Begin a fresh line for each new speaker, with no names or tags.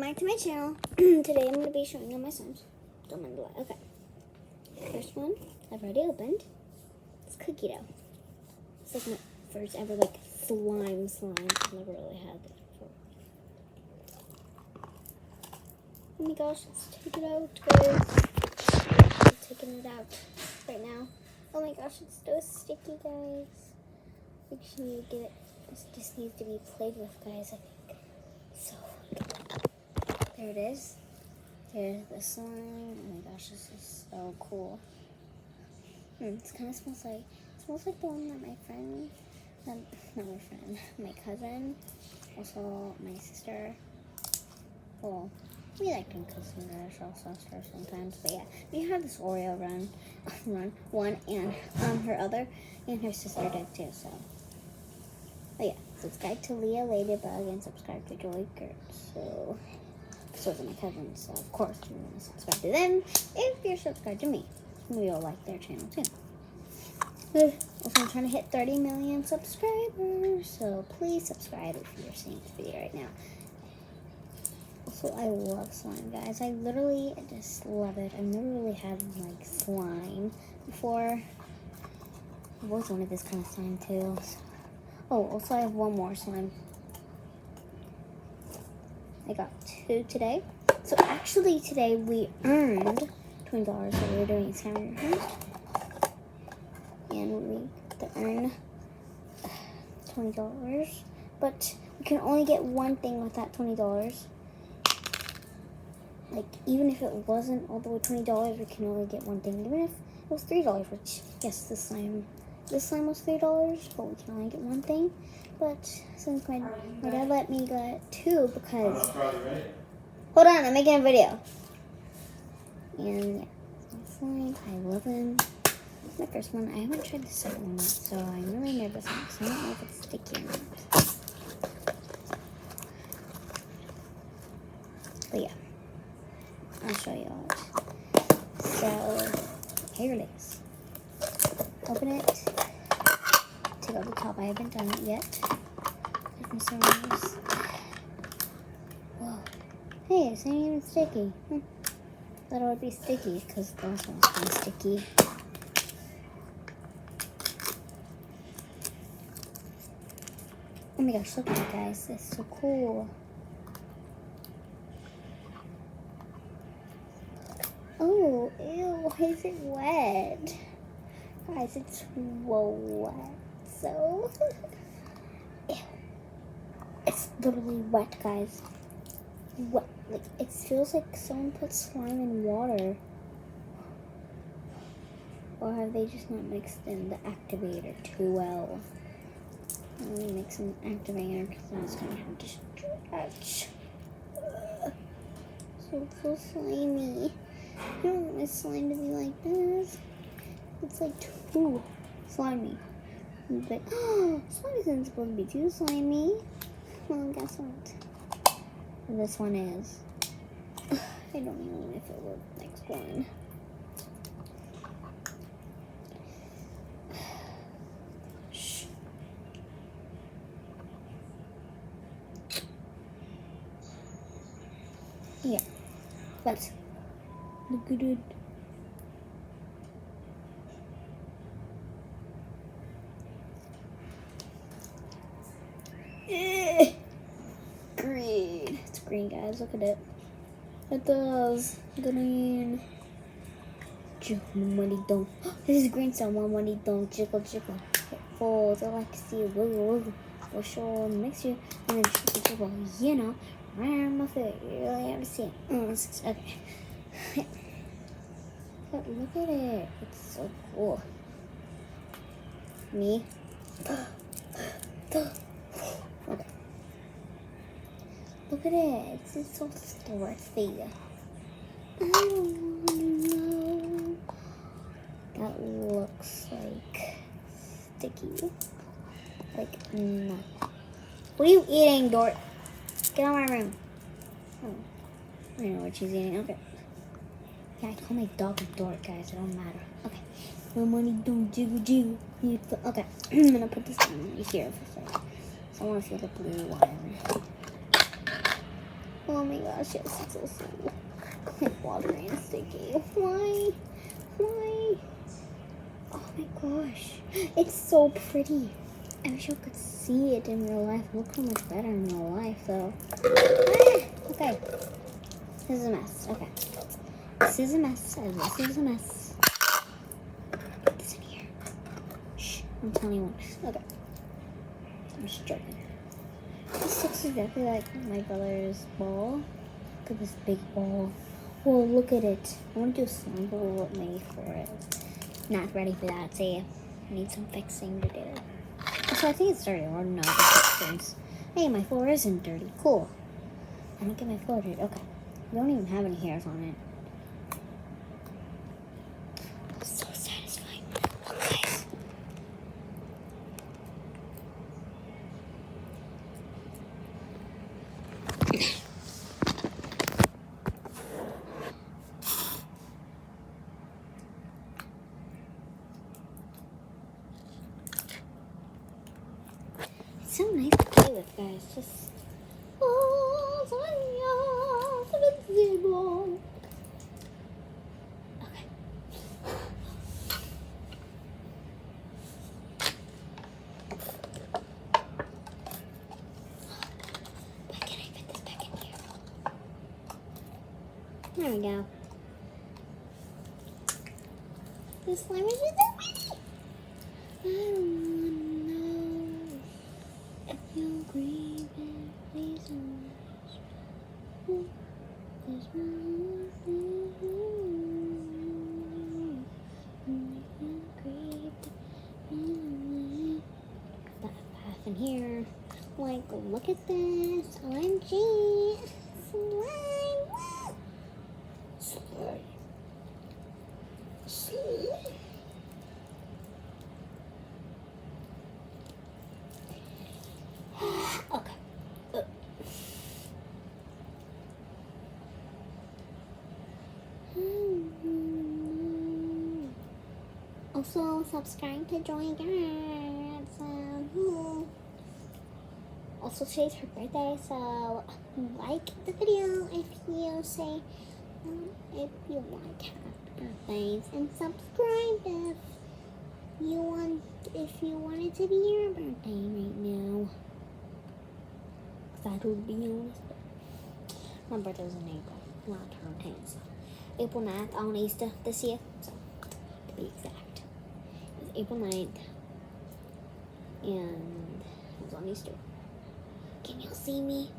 back to my channel. Today I'm going to be showing you my slimes. Don't mind the light. Okay. First one, I've already opened. It's cookie dough. It's like my first ever like slime. I've never really had that before. Oh my gosh, let's take it out, guys. I'm taking it out right now. Oh my gosh, it's so sticky, guys. Make sure you get it. This just needs to be played with, guys, I think. So, there it is. There's the slime. Oh my gosh, this is so cool. It kind of smells like the one that my friend, not my friend, my cousin, also my sister. Well, we like them cousins or sisters sometimes, but yeah, we have this Oreo one, and her other, and her sister did too. So, but yeah, subscribe to Leah Ladybug and subscribe to Joy Gert. So are my cousins, so of course you want to subscribe to them if you're subscribed to me. We all like their channel too. Also, I'm trying to hit 30 million subscribers, so please subscribe if you're seeing this video right now. Also, I love slime, guys. I literally just love it. I've never really had like slime before. I've always wanted this kind of slime too. So. Oh, also I have one more slime. I got 2 today. So actually today we earned $20. So we were doing a scavenger hunt. And we got to earn $20. But we can only get one thing with that $20. Like, even if it wasn't all the way $20, we can only get one thing. Even if it was $3, which, yes, this slime was $3, but we can only get one thing. But since my dad let me get 2 because... Hold on, I'm making a video. And yeah, slime, I love him. It's my first one. I haven't tried the second one yet, so I'm really nervous because I don't know if it's sticky or not. But yeah, I'll show you all it. So, here it is. Open it. Take out the top. I haven't done it yet. Whoa. Hey, it's not even sticky. Thought it would be sticky because the last one was kind of sticky. Oh my gosh, look at it, guys. It's so cool. Oh, ew, why is it wet? Guys, it's so wet. So, ew. It's literally wet, guys. Wet. Like, it feels like someone put slime in water. Or have they just not mixed in the activator too well? Let me mix an activator because then it's going to have to stretch. So slimy. I don't want my slime to be like this. It's like too slimy. But, slime isn't supposed to be too slimy. Well, guess what? This one is. I don't know if it will next one. Shh. Yeah. But look at it. Green. It's green, guys. Look at it. It does. Green. Money don't. This is green someone. Money don't. Jiggle, jiggle. It falls. I like to see it wiggle, wiggle. We'll show next year. And then jiggle, jiggle. You know. Around my foot. You really have to see it. Okay. But look at it. It's so cool. Me. Okay. Look at it. It's so slurpy. I don't want to know. That looks like sticky. Like, no. What are you eating, Dort? Get out of my room. Oh. I don't know what she's eating. Okay. Yeah, I call my dog a Dort, guys. It don't matter. Okay. My money don't jiggle jiggle. Okay. I'm gonna put this on here for a second. So I want to feel the blue one. Oh my gosh, yes, it's also watery and sticky. Why? Why? Oh my gosh. It's so pretty. I wish you could see it in real life. Look how much better in real life, though. Ah, okay. This is a mess. Okay. This is a mess. This is a mess. Put this in here. Shh. I'm telling you what. Okay. I'm just joking. This looks exactly like my brother's ball. Look at this big ball. Whoa, look at it. I want to do a slime ball maybe for it. Not ready for that. See, I need some fixing to do. So I think it's dirty. Or no, it's hey, my floor isn't dirty. Cool. I don't get my floor dirty. Okay. I don't even have any hairs on it. So satisfying. Look, guys. It's so nice to play with, guys. Just okay. Why can't I fit this back in here? There we go. This slime is just so pretty. I don't wanna know if you're grieving, please don't. There's one that path in here. Like, look at this. OMG. Slime. Slime. Slime. Okay. Also, subscribe to Joy Garrett. Also, today's her birthday, so like the video if you say if you want happy birthdays, and subscribe if you want it to be your birthday right now. That would be honest. My birthday was in April, not term 10, so April 9th on Easter this year, so to be exact. It was April 9th, and it was on Easter. Can you see me?